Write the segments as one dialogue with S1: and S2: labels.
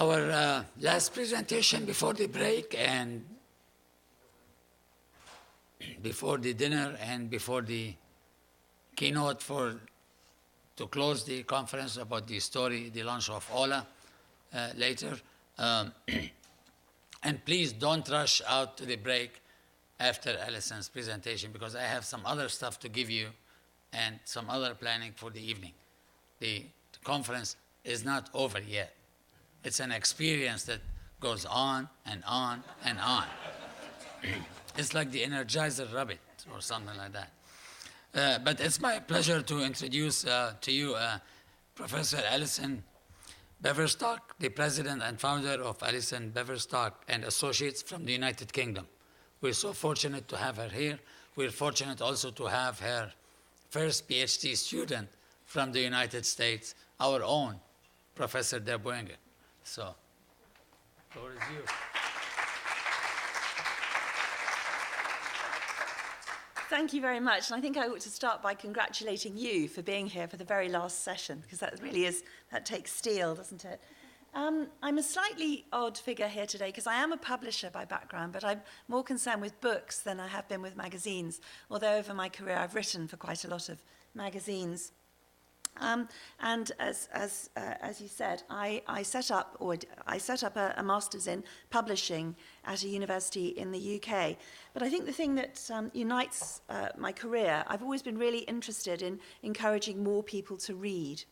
S1: Our last presentation before the break and before the dinner and before the keynote to close the conference about the story, the launch of Ola later. And please don't rush out to the break after Alison's presentation, because I have some other stuff to give you and some other planning for the evening. The conference is not over yet. It's an experience that goes on and on and on. It's like the Energizer Rabbit or something like that. But it's my pleasure to introduce to you Professor Alison Baverstock, the president and founder of Alison Baverstock and Associates from the United Kingdom. We're so fortunate to have her here. We're fortunate also to have her first PhD student from the United States, our own Professor De Boenger. So, the floor is yours.
S2: Thank you very much. And I think I ought to start by congratulating you for being here for the very last session, because that really is, that takes steel, doesn't it? I'm a slightly odd figure here today because I am a publisher by background, but I'm more concerned with books than I have been with magazines, although over my career I've written for quite a lot of magazines. And as you said, I set up a master's in publishing at a university in the UK. But I think the thing that unites my career, I've always been really interested in encouraging more people to read.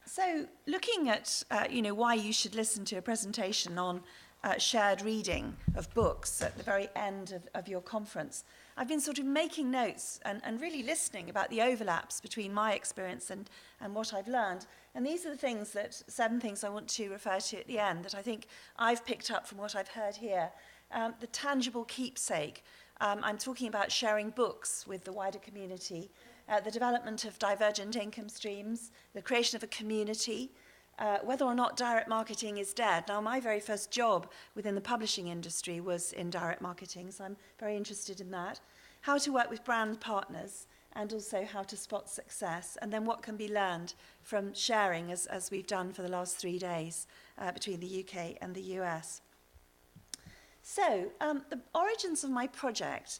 S2: So looking at why you should listen to a presentation on shared reading of books at the very end of your conference, I've been sort of making notes and really listening about the overlaps between my experience and what I've learned. And these are the 7 things I want to refer to at the end that I think I've picked up from what I've heard here. The tangible keepsake. I'm talking about sharing books with the wider community, the development of divergent income streams, the creation of a community, whether or not direct marketing is dead. Now, my very first job within the publishing industry was in direct marketing, so I'm very interested in that. How to work with brand partners, and also how to spot success, and then what can be learned from sharing, as we've done for the last 3 days, between the UK and the US. So, the origins of my project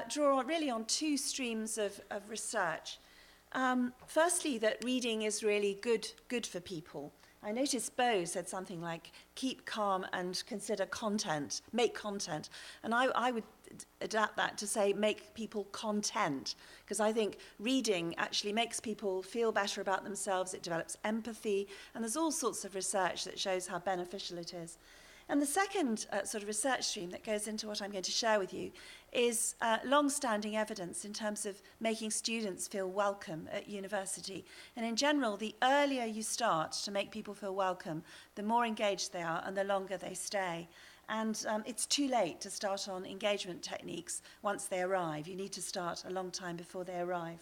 S2: draw really on 2 streams of research. Firstly, that reading is really good for people. I noticed Bo said something like, keep calm and consider content, make content. And I would adapt that to say, make people content, because I think reading actually makes people feel better about themselves, it develops empathy, and there's all sorts of research that shows how beneficial it is. And the second sort of research stream that goes into what I'm going to share with you is long-standing evidence in terms of making students feel welcome at university. And in general, the earlier you start to make people feel welcome, the more engaged they are and the longer they stay. And it's too late to start on engagement techniques once they arrive. You need to start a long time before they arrive.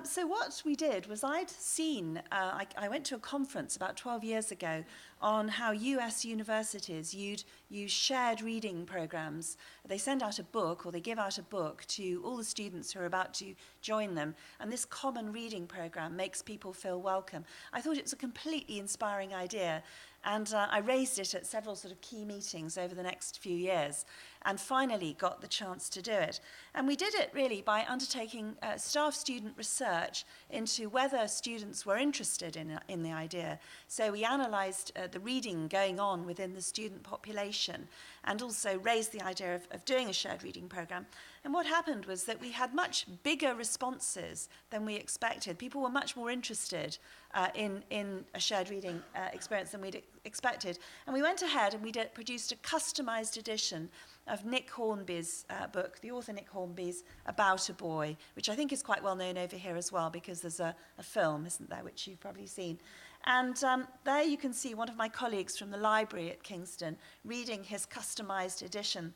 S2: So what we did was I'd seen, I went to a conference about 12 years ago on how US universities use shared reading programs. They send out a book, or they give out a book to all the students who are about to join them, and this common reading program makes people feel welcome. I thought it was a completely inspiring idea, and I raised it at several sort of key meetings over the next few years, and finally got the chance to do it. And we did it really by undertaking staff-student research into whether students were interested in the idea. So we analysed the reading going on within the student population, and also raised the idea of doing a shared reading programme. And what happened was that we had much bigger responses than we expected. People were much more interested in a shared reading experience than we'd expected. And we went ahead and we produced a customised edition of Nick Hornby's book, the author Nick Hornby's About a Boy, which I think is quite well known over here as well, because there's a film, isn't there, which you've probably seen. And there you can see one of my colleagues from the library at Kingston reading his customised edition.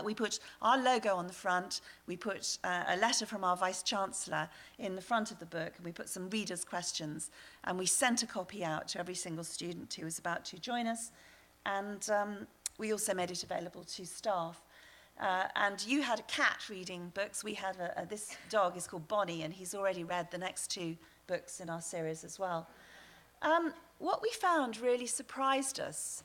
S2: We put our logo on the front, we put a letter from our Vice-Chancellor in the front of the book, and we put some readers' questions, and we sent a copy out to every single student who was about to join us, and we also made it available to staff. And you had a cat reading books. We had this dog is called Bonnie, and he's already read the next 2 books in our series as well. What we found really surprised us.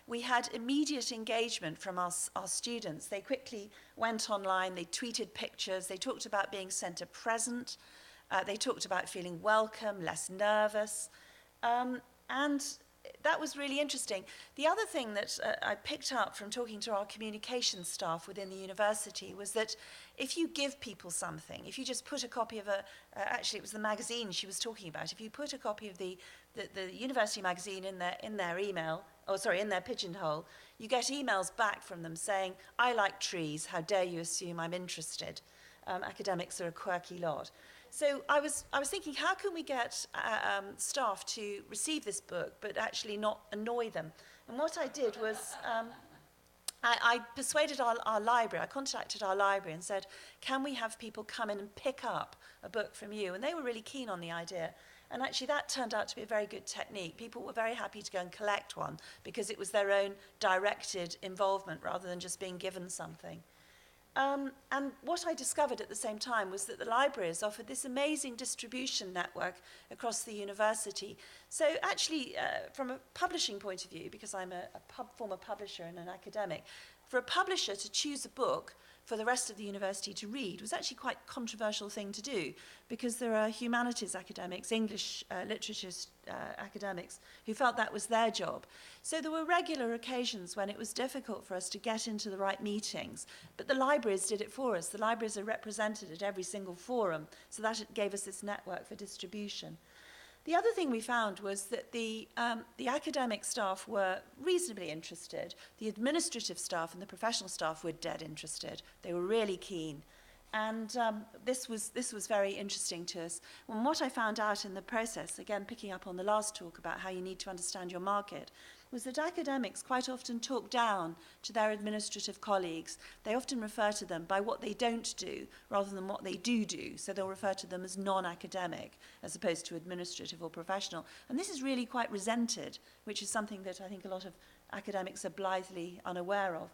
S2: We had immediate engagement from our students. They quickly went online, they tweeted pictures, they talked about being centre present, they talked about feeling welcome, less nervous, and that was really interesting. The other thing that I picked up from talking to our communications staff within the university was that if you give people something, if you just put a copy of actually it was the magazine she was talking about, if you put a copy of the university magazine in their email, in their pigeonhole, you get emails back from them saying, "I like trees, how dare you assume I'm interested?" Academics are a quirky lot. So I was thinking, how can we get staff to receive this book but actually not annoy them? And what I did was I persuaded our library, I contacted our library and said, can we have people come in and pick up a book from you? And they were really keen on the idea. And actually that turned out to be a very good technique. People were very happy to go and collect one because it was their own directed involvement rather than just being given something. And what I discovered at the same time was that the libraries offered this amazing distribution network across the university. So actually, from a publishing point of view, because I'm a former publisher and an academic, for a publisher to choose a book for the rest of the university to read was actually quite a controversial thing to do, because there are humanities academics, English literature academics, who felt that was their job. So there were regular occasions when it was difficult for us to get into the right meetings, but the libraries did it for us. The libraries are represented at every single forum, so that gave us this network for distribution. The other thing we found was that the academic staff were reasonably interested. The administrative staff and the professional staff were dead interested. They were really keen. And this was very interesting to us. And what I found out in the process, again picking up on the last talk about how you need to understand your market, was that academics quite often talk down to their administrative colleagues. They often refer to them by what they don't do rather than what they do. So they'll refer to them as non-academic as opposed to administrative or professional. And this is really quite resented, which is something that I think a lot of academics are blithely unaware of.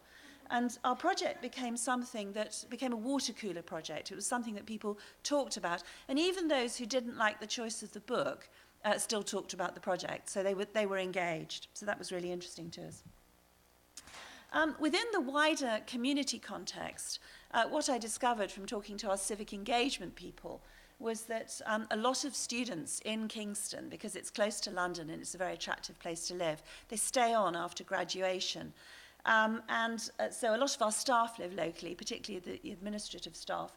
S2: And our project became something that became a water cooler project. It was something that people talked about. And even those who didn't like the choice of the book still talked about the project. So they were engaged. So that was really interesting to us. Within the wider community context, what I discovered from talking to our civic engagement people was that a lot of students in Kingston, because it's close to London and it's a very attractive place to live, they stay on after graduation. So a lot of our staff live locally, particularly the administrative staff.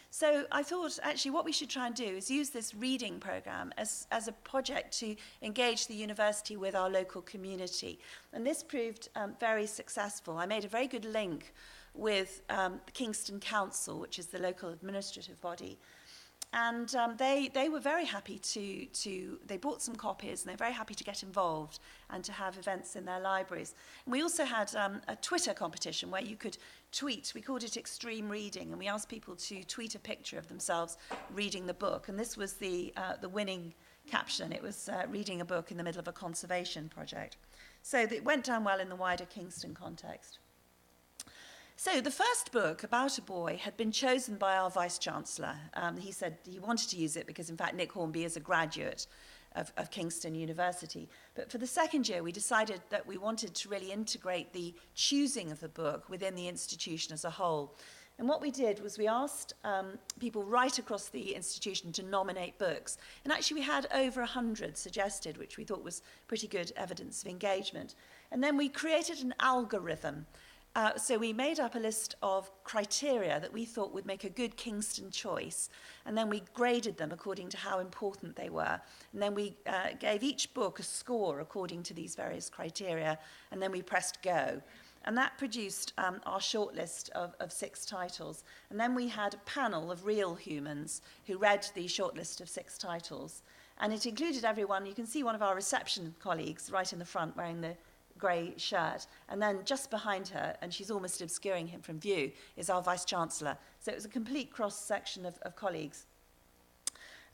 S2: So I thought, actually, what we should try and do is use this reading programme as a project to engage the university with our local community. And this proved very successful. I made a very good link with Kingston Council, which is the local administrative body. And they were very happy they bought some copies and they're very happy to get involved and to have events in their libraries. And we also had a Twitter competition where you could tweet. We called it Extreme Reading, and we asked people to tweet a picture of themselves reading the book. And this was the winning caption. It was reading a book in the middle of a conservation project. So it went down well in the wider Kingston context. So the first book, about a boy, had been chosen by our Vice-Chancellor. He said he wanted to use it because, in fact, Nick Hornby is a graduate of Kingston University. But for the second year, we decided that we wanted to really integrate the choosing of the book within the institution as a whole. And what we did was we asked people right across the institution to nominate books. And actually we had over 100 suggested, which we thought was pretty good evidence of engagement. And then we created an algorithm. So we made up a list of criteria that we thought would make a good Kingston choice, and then we graded them according to how important they were. And then we gave each book a score according to these various criteria, and then we pressed go. And that produced our shortlist of 6 titles. And then we had a panel of real humans who read the shortlist of 6 titles. And it included everyone. You can see one of our reception colleagues right in the front wearing the grey shirt, and then just behind her, and she's almost obscuring him from view, is our Vice-Chancellor. So it was a complete cross-section of colleagues.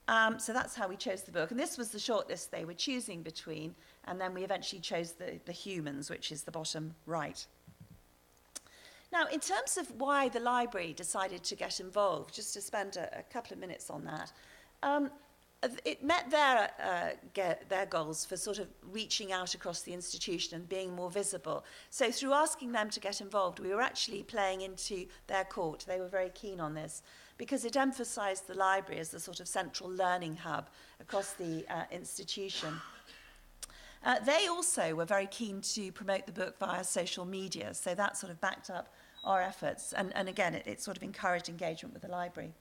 S2: So that's how we chose the book. And this was the shortlist they were choosing between, and then we eventually chose the humans, which is the bottom right. Now, in terms of why the library decided to get involved, just to spend a couple of minutes on that, it met their goals for sort of reaching out across the institution and being more visible. So through asking them to get involved, we were actually playing into their court. They were very keen on this because it emphasised the library as the sort of central learning hub across the institution. They also were very keen to promote the book via social media, so that sort of backed up our efforts, and again, it sort of encouraged engagement with the library.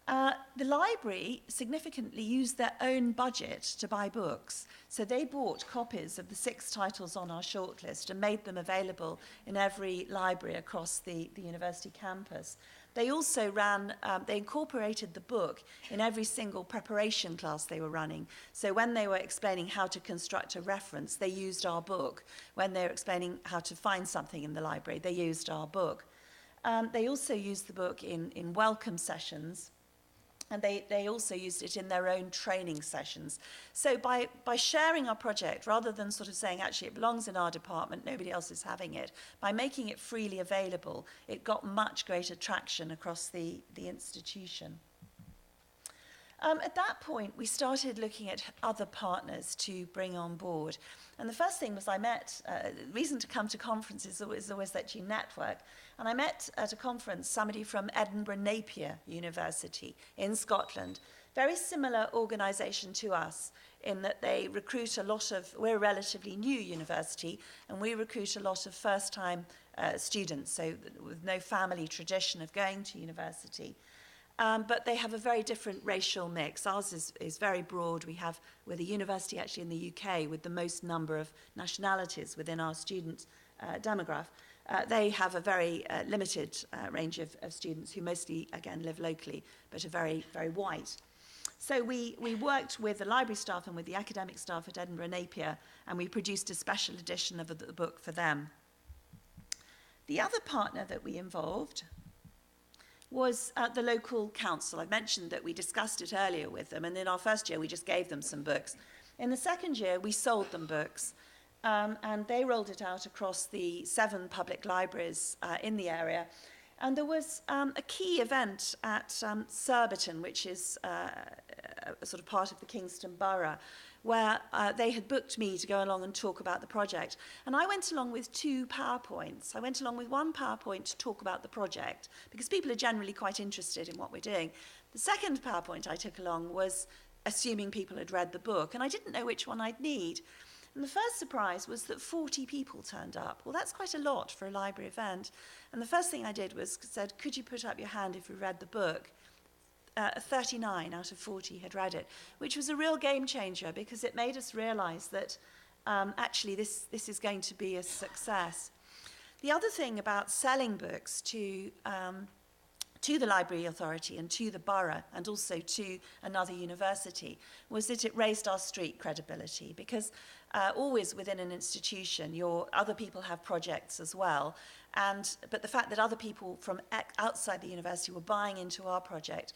S2: The library significantly used their own budget to buy books, so they bought copies of the 6 titles on our shortlist and made them available in every library across the university campus. They also they incorporated the book in every single preparation class they were running. So when they were explaining how to construct a reference, they used our book. When they were explaining how to find something in the library, they used our book. They also used the book in welcome sessions, and they also used it in their own training sessions. So by sharing our project, rather than sort of saying, actually, it belongs in our department, nobody else is having it, by making it freely available, it got much greater traction across the institution. At that point, we started looking at other partners to bring on board. And the first thing was the reason to come to conferences is always that you network. And I met at a conference somebody from Edinburgh Napier University in Scotland. Very similar organisation to us in that they recruit we're a relatively new university, and we recruit a lot of first-time students, so with no family tradition of going to university. But they have a very different racial mix. Ours is very broad. We're the university actually in the UK with the most number of nationalities within our student demograph. They have a very limited range of students who mostly, again, live locally, but are very, very white. So we worked with the library staff and with the academic staff at Edinburgh Napier, and we produced a special edition of the book for them. The other partner that we involved was the local council. I mentioned that we discussed it earlier with them, and in our first year we just gave them some books. In the second year we sold them books, and they rolled it out across the 7 public libraries in the area. And there was a key event at Surbiton, which is a sort of part of the Kingston Borough, where they had booked me to go along and talk about the project. And I went along with 2 PowerPoints. I went along with one PowerPoint to talk about the project, because people are generally quite interested in what we're doing. The second PowerPoint I took along was assuming people had read the book, and I didn't know which one I'd need. And the first surprise was that 40 people turned up. Well, that's quite a lot for a library event. And the first thing I did was said, could you put up your hand if you read the book? 39 out of 40 had read it, which was a real game changer because it made us realise that actually this is going to be a success. The other thing about selling books to the Library Authority and to the borough and also to another university was that it raised our street credibility, because always within an institution other people have projects as well, but the fact that other people from outside the university were buying into our project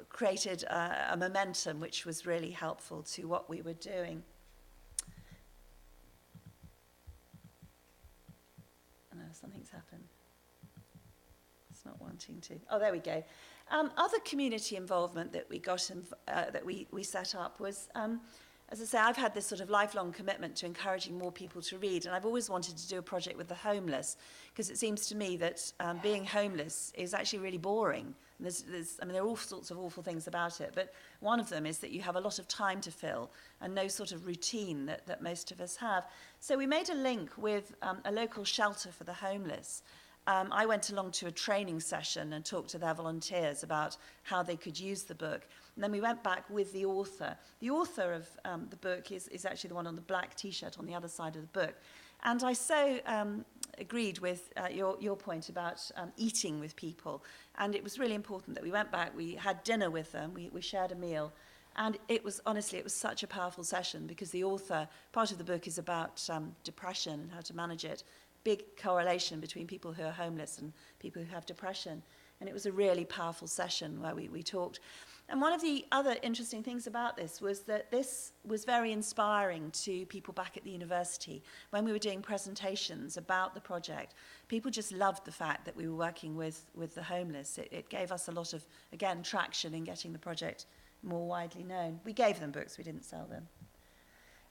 S2: created a momentum which was really helpful to what we were doing. Oh no, something's happened. It's not wanting to. Oh, there we go. Other community involvement that we got that we set up was, as I say, I've had this sort of lifelong commitment to encouraging more people to read, and I've always wanted to do a project with the homeless, because it seems to me that being homeless is actually really boring. And there are all sorts of awful things about it, but one of them is that you have a lot of time to fill and no sort of routine that most of us have. So we made a link with a local shelter for the homeless. I went along to a training session and talked to their volunteers about how they could use the book. And then we went back with the author. The author of the book is actually the one on the black T-shirt on the other side of the book. And I so agreed with your point about eating with people. And it was really important that we went back, we had dinner with them, we shared a meal. And it was such a powerful session, because the author, part of the book is about depression and how to manage it. Big correlation between people who are homeless and people who have depression. And it was a really powerful session where we talked. And one of the other interesting things about this was that this was very inspiring to people back at the university. When we were doing presentations about the project, people just loved the fact that we were working with the homeless. It gave us a lot of, again, traction in getting the project more widely known. We gave them books, we didn't sell them.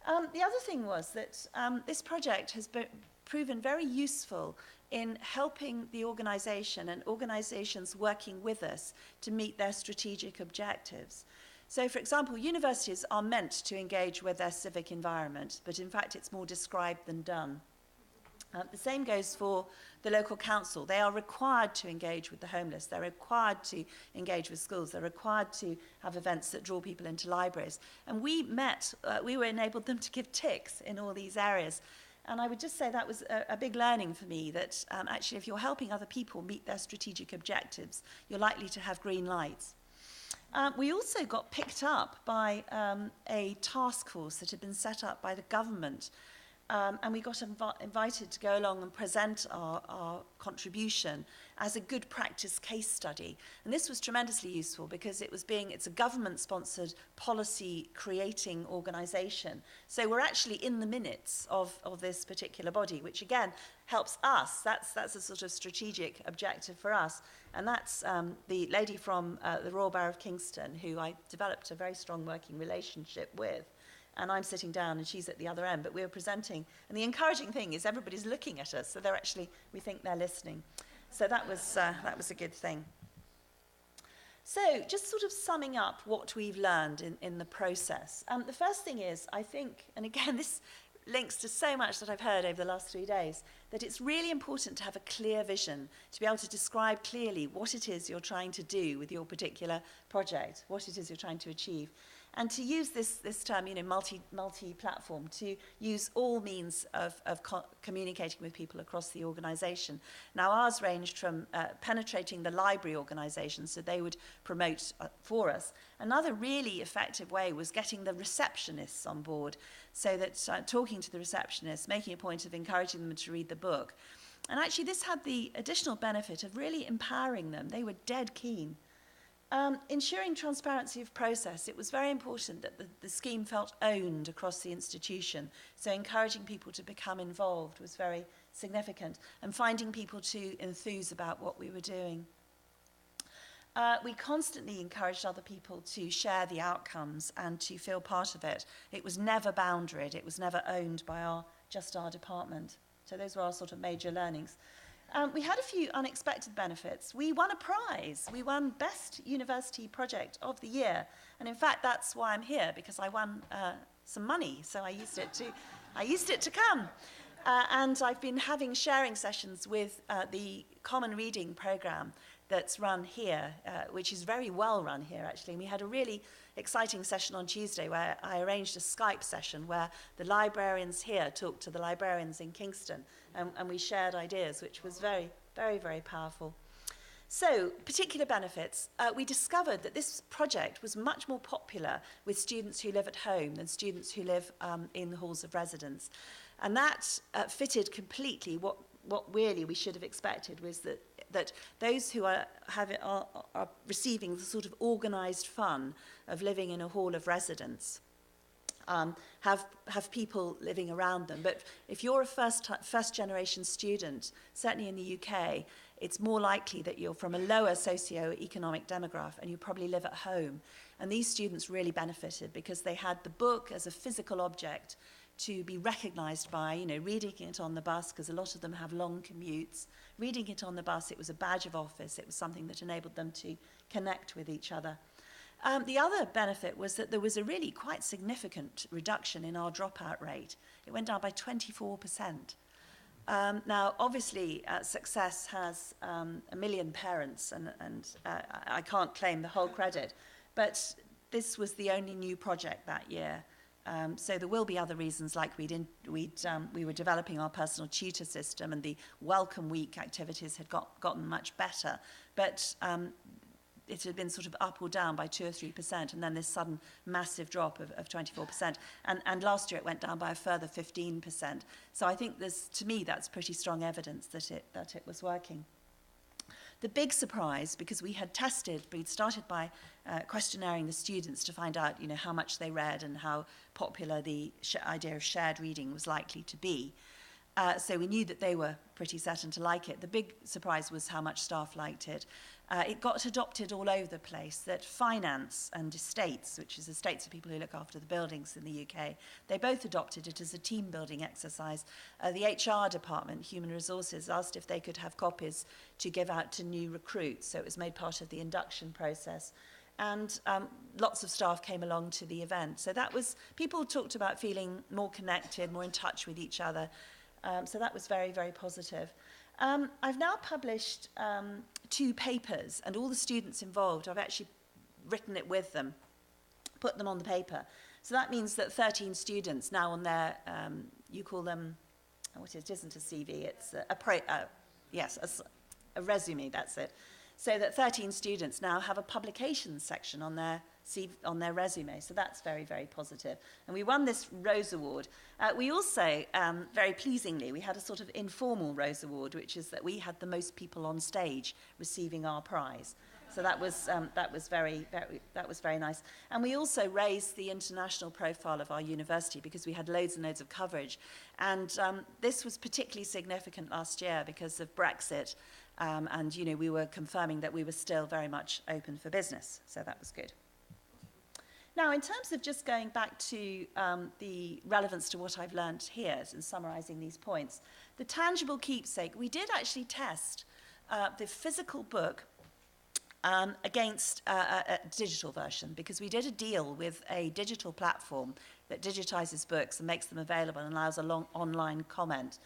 S2: The other thing was that this project has proven very useful in helping the organisation and organisations working with us to meet their strategic objectives. So, for example, universities are meant to engage with their civic environment, but in fact it's more described than done. The same goes for the local council. They are required to engage with the homeless. They're required to engage with schools. They're required to have events that draw people into libraries. And we were enabled them to give ticks in all these areas. And I would just say that was a big learning for me, that actually if you're helping other people meet their strategic objectives, you're likely to have green lights. We also got picked up by a task force that had been set up by the government. And we got invited to go along and present our contribution as a good practice case study. And this was tremendously useful because it's a government-sponsored policy creating organisation. So we're actually in the minutes of this particular body, which again helps us. That's a sort of strategic objective for us. And that's the lady from the Royal Borough of Kingston, who I developed a very strong working relationship with. And I'm sitting down and she's at the other end, but we were presenting. And the encouraging thing is everybody's looking at us, so they're actually, we think they're listening. So that was a good thing. So just sort of summing up what we've learned in the process. The first thing is, I think, and again, this links to so much that I've heard over the last 3 days, that it's really important to have a clear vision, to be able to describe clearly what it is you're trying to do with your particular project, what it is you're trying to achieve. And to use this term, multi-platform, to use all means of communicating with people across the organisation. Now, ours ranged from penetrating the library organisations, so they would promote for us. Another really effective way was getting the receptionists on board, so that talking to the receptionists, making a point of encouraging them to read the book. And actually, this had the additional benefit of really empowering them. They were dead keen. Ensuring transparency of process, it was very important that the scheme felt owned across the institution, so encouraging people to become involved was very significant, and finding people to enthuse about what we were doing. We constantly encouraged other people to share the outcomes and to feel part of it. It was never boundaried, it was never owned by just our department. So those were our sort of major learnings. We had a few unexpected benefits. We won a prize. We won Best University Project of the Year. And in fact, that's why I'm here, because I won some money. So I used it to come. And I've been having sharing sessions with the Common Reading programme that's run here, which is very well run here, actually. And we had a really exciting session on Tuesday where I arranged a Skype session where the librarians here talked to the librarians in Kingston, and we shared ideas, which was very, very, very powerful. So, particular benefits. We discovered that this project was much more popular with students who live at home than students who live in the halls of residence. And that fitted completely what really we should have expected, was that those who are receiving the sort of organised fun of living in a hall of residence have people living around them. But if you're a first generation student, certainly in the UK, it's more likely that you're from a lower socio-economic demographic and you probably live at home. And these students really benefited because they had the book as a physical object to be recognised by, reading it on the bus, because a lot of them have long commutes. Reading it on the bus, it was a badge of office. It was something that enabled them to connect with each other. The other benefit was that there was a really quite significant reduction in our dropout rate. It went down by 24%. Now, obviously, Success has 1 million parents, and I can't claim the whole credit, but this was the only new project that year. So there will be other reasons, like we were developing our personal tutor system, and the Welcome Week activities had gotten much better, but it had been sort of up or down by 2 or 3%, and then this sudden massive drop of 24%. And last year it went down by a further 15%. So I think to me, that's pretty strong evidence that it was working. The big surprise, because we'd started by questionnairing the students to find out, how much they read and how popular the idea of shared reading was likely to be. So we knew that they were pretty certain to like it. The big surprise was how much staff liked it. It got adopted all over the place, that finance and estates, which is estates of people who look after the buildings in the UK, they both adopted it as a team-building exercise. The HR department, Human Resources, asked if they could have copies to give out to new recruits, so it was made part of the induction process. And lots of staff came along to the event. So that was, people talked about feeling more connected, more in touch with each other. So that was very, very positive. I've now published 2 papers, and all the students involved, I've actually written it with them, put them on the paper. So that means that 13 students now on their, you call them, it isn't a CV, it's a resume, that's it. So that 13 students now have a publications section on their resume. So that's very, very positive. And we won this Rose Award. We also, very pleasingly, we had a sort of informal Rose Award, which is that we had the most people on stage receiving our prize. So that was very nice. And we also raised the international profile of our university because we had loads and loads of coverage. And this was particularly significant last year because of Brexit. And, you know, we were confirming that we were still very much open for business. So that was good. Now, in terms of just going back to the relevance to what I've learned here and summarising these points, the tangible keepsake, we did actually test the physical book against a digital version, because we did a deal with a digital platform that digitizes books and makes them available and allows a long online comment.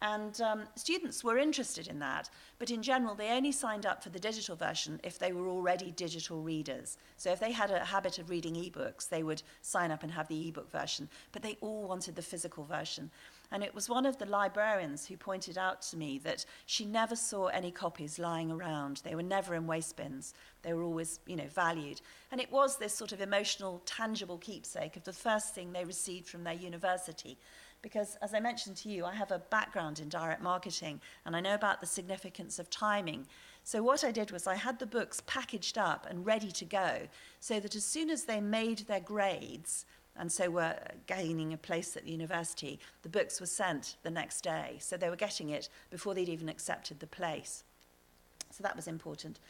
S2: And students were interested in that, but in general, they only signed up for the digital version if they were already digital readers. So if they had a habit of reading ebooks, they would sign up and have the ebook version, but they all wanted the physical version. And it was one of the librarians who pointed out to me that she never saw any copies lying around. They were never in waste bins. They were always, you know, valued. And it was this sort of emotional, tangible keepsake of the first thing they received from their university. Because, as I mentioned to you, I have a background in direct marketing, and I know about the significance of timing. So what I did was I had the books packaged up and ready to go, so that as soon as they made their grades, and so were gaining a place at the university, the books were sent the next day. So they were getting it before they'd even accepted the place. So that was important.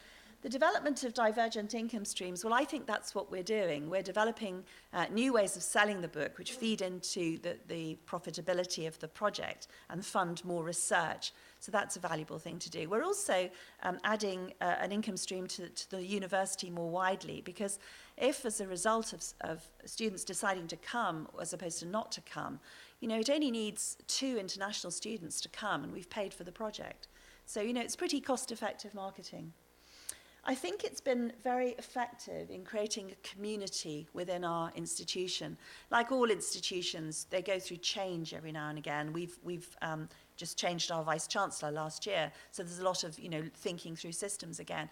S2: The development of divergent income streams, well, I think that's what we're doing. We're developing new ways of selling the book, which feed into the profitability of the project and fund more research. So that's a valuable thing to do. We're also adding an income stream to the university more widely, because if, as a result of students deciding to come as opposed to not to come, you know, it only needs 2 international students to come, and we've paid for the project. So, you know, it's pretty cost-effective marketing. I think it's been very effective in creating a community within our institution. Like all institutions, they go through change every now and again. We've just changed our vice-chancellor last year, so there's a lot of, you know, thinking through systems again.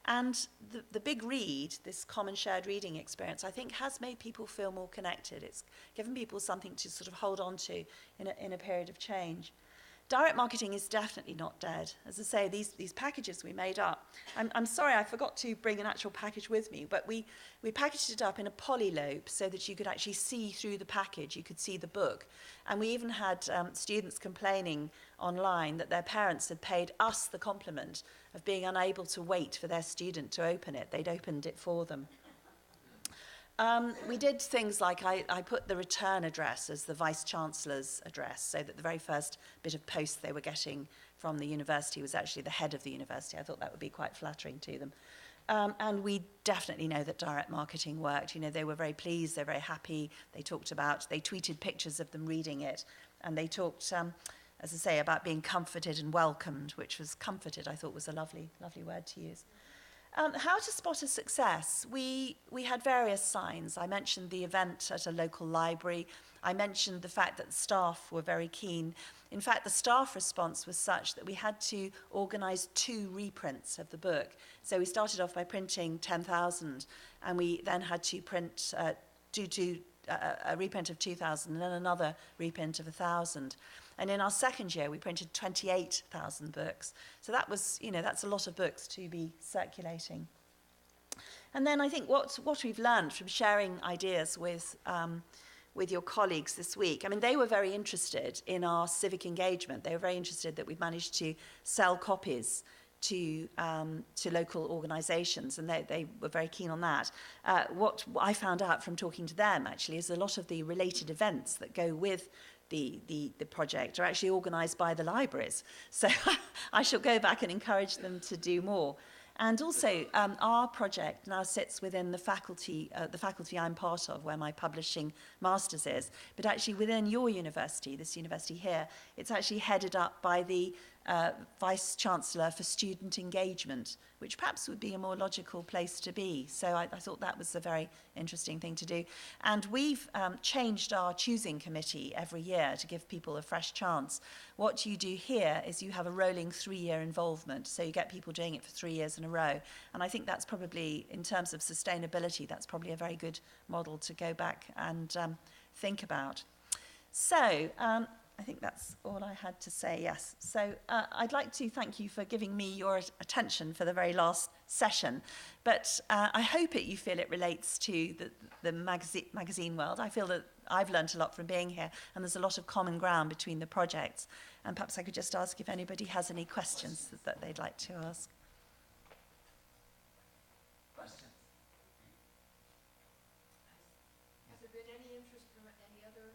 S2: And the big read, this common shared reading experience, I think has made people feel more connected. It's given people something to sort of hold on to in a period of change. Direct marketing is definitely not dead. As I say, these packages we made up. I'm sorry, I forgot to bring an actual package with me, but we packaged it up in a polylope so that you could actually see through the package, you could see the book. And we even had students complaining online that their parents had paid us the compliment of being unable to wait for their student to open it. They'd opened it for them. We did things like I put the return address as the Vice-Chancellor's address, so that the very first bit of post they were getting from the university was actually the head of the university. I thought that would be quite flattering to them. And we definitely know that direct marketing worked. You know, they were very pleased, they're very happy. They tweeted pictures of them reading it, and they talked, as I say, about being comforted and welcomed, which was comforted, I thought was a lovely, lovely word to use. How to spot a success? We had various signs. I mentioned the event at a local library. I mentioned the fact that the staff were very keen. In fact, the staff response was such that we had to organise 2 reprints of the book. So we started off by printing 10,000, and we then had to print a reprint of 2,000 and then another reprint of 1,000. And in our second year, we printed 28,000 books. So that was, you know, that's a lot of books to be circulating. And then I think what we've learned from sharing ideas with with your colleagues this week. I mean, they were very interested in our civic engagement. They were very interested that we've managed to sell copies to local organisations, and they were very keen on that. What I found out from talking to them, actually, is a lot of the related events that go with the project are actually organised by the libraries. So I shall go back and encourage them to do more. And also, our project now sits within the faculty I'm part of, where my publishing master's is. But actually, within your university, this university here, it's actually headed up by the Vice Chancellor for Student Engagement, which perhaps would be a more logical place to be. So I thought that was a very interesting thing to do. And we've changed our choosing committee every year to give people a fresh chance. What you do here is you have a rolling 3-year involvement, so you get people doing it for 3 years in a row. And I think that's probably, in terms of sustainability, that's probably a very good model to go back and think about. So, I think that's all I had to say, yes. So I'd like to thank you for giving me your attention for the very last session. But I hope you feel it relates to the magazine world. I feel that I've learnt a lot from being here, and there's a lot of common ground between the projects. And perhaps I could just ask if anybody has any questions that they'd like to ask.
S1: Questions?
S3: Has there been any interest from any other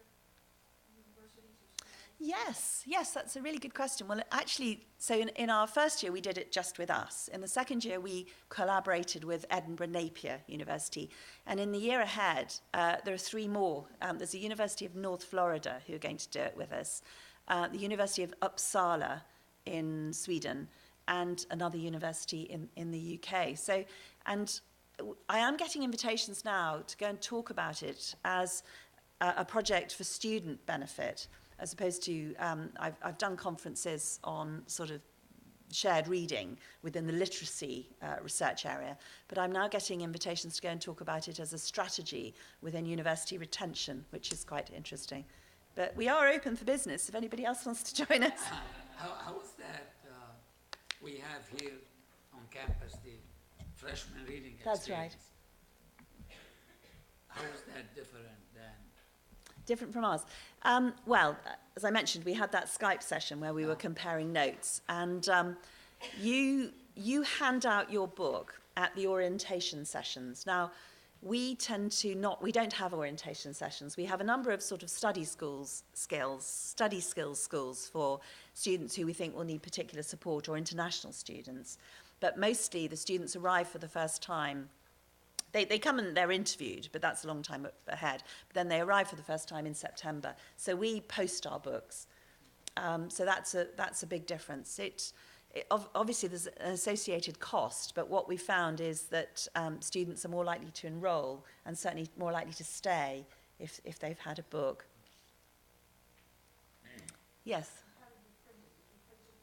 S3: universities or schools?
S2: Yes, that's a really good question. Well, actually, so in our first year, we did it just with us. In the second year, we collaborated with Edinburgh Napier University. And in the year ahead, there are 3 more. There's the University of North Florida who are going to do it with us, the University of Uppsala in Sweden, and another university in the UK. So, and I am getting invitations now to go and talk about it as a project for student benefit, as opposed to, I've done conferences on sort of shared reading within the literacy research area, but I'm now getting invitations to go and talk about it as a strategy within university retention, which is quite interesting. But we are open for business if anybody else wants to join us.
S1: How is that we have here on campus the freshman reading experience?
S2: That's right.
S1: How is that different than?
S2: Different from ours. Well, as I mentioned, we had that Skype session where we were comparing notes, and you hand out your book at the orientation sessions. Now, we tend to not, we don't have orientation sessions. We have a number of sort of study skills schools for students who we think will need particular support, or international students. But mostly the students arrive for the first time. They come and they're interviewed, but that's a long time ahead. But then they arrive for the first time in September. So we post our books. So that's a big difference. Obviously, there's an associated cost, but what we found is that students are more likely to enroll and certainly more likely to stay if they've had a book. Yes?
S3: How did you print it? Did you print it,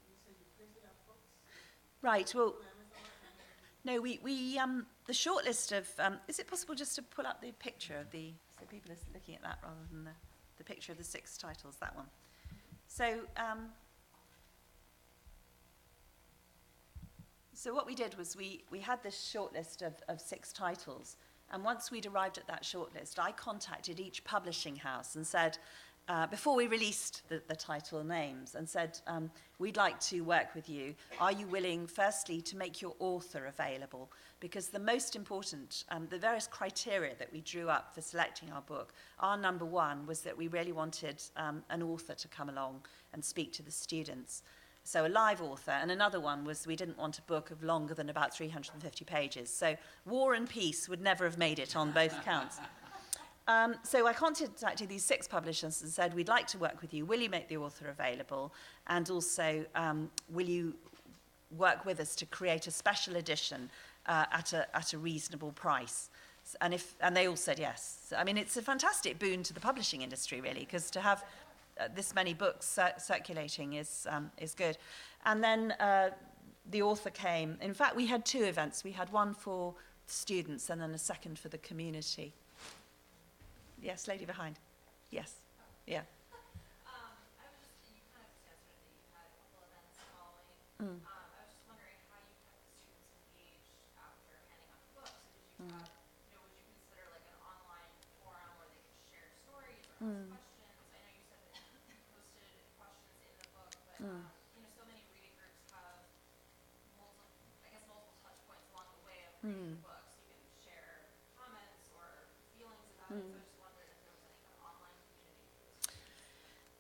S3: you said you printed out books?
S2: Right, well,
S3: Amazon?
S2: no, the short list of, is it possible just to pull up the picture of so people are looking at that rather than the picture of the 6 titles, that one. So what we did was we had this short list of 6 titles, and once we'd arrived at that short list, I contacted each publishing house and said, before we released the title names, and said, we'd like to work with you. Are you willing, firstly, to make your author available? Because the most important, the various criteria that we drew up for selecting our book, our number 1 was that we really wanted an author to come along and speak to the students. So a live author, and another one was we didn't want a book of longer than about 350 pages. So War and Peace would never have made it on both counts. So I contacted these 6 publishers and said, we'd like to work with you. Will you make the author available? And also, will you work with us to create a special edition at a reasonable price? And they all said yes. So, I mean, it's a fantastic boon to the publishing industry, really, because to have this many books circulating is good. And then the author came. In fact, we had 2 events. We had one for students and then a second for the community. Yes, lady behind. Yes. Yeah.
S4: I was just, you kind of just answered that you had a couple events following. I was just wondering how you kept the students engaged after handing out the books. Did you have, would you consider like an online forum where they could share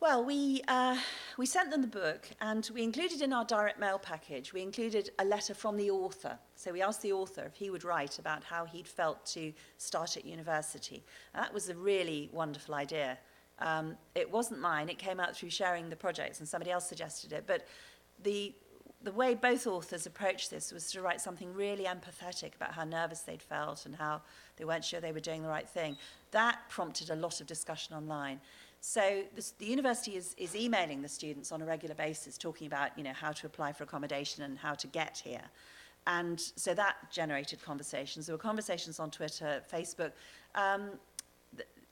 S2: Well, we sent them the book, and we included in our direct mail package, we included a letter from the author. So we asked the author if he would write about how he'd felt to start at university. And that was a really wonderful idea. It wasn't mine, it came out through sharing the projects, and somebody else suggested it. But the way both authors approached this was to write something really empathetic about how nervous they'd felt and how they weren't sure they were doing the right thing. That prompted a lot of discussion online. So the university is emailing the students on a regular basis, talking about, how to apply for accommodation and how to get here. And so that generated conversations. There were conversations on Twitter, Facebook,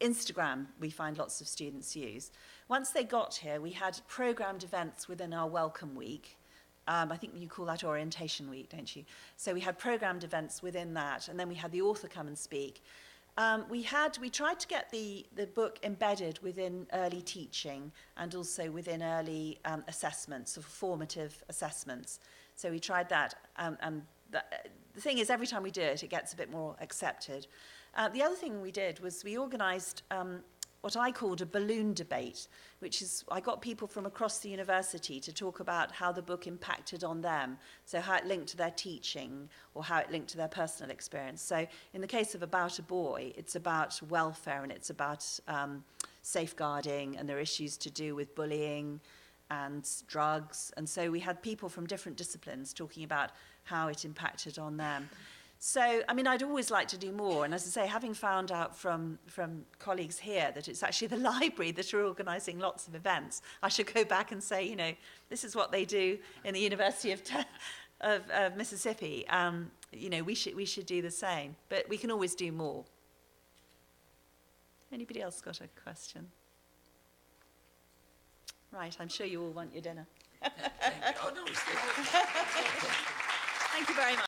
S2: Instagram we find lots of students use. Once they got here, we had programmed events within our welcome week. I think you call that orientation week, don't you? So we had programmed events within that, and then we had the author come and speak. We tried to get the book embedded within early teaching and also within early assessments, of formative assessments. So we tried that, and the thing is, every time we do it, it gets a bit more accepted. The other thing we did was we organised what I called a balloon debate, which is I got people from across the university to talk about how the book impacted on them, so how it linked to their teaching or how it linked to their personal experience. So in the case of About a Boy, it's about welfare and it's about safeguarding, and there are issues to do with bullying and drugs. And so we had people from different disciplines talking about how it impacted on them. So, I'd always like to do more. And as I say, having found out from colleagues here that it's actually the library that are organising lots of events, I should go back and say, this is what they do in the University of Mississippi. We should do the same. But we can always do more. Anybody else got a question? Right, I'm sure you all want your dinner.
S1: Thank you. Oh, no,
S2: Thank you very much.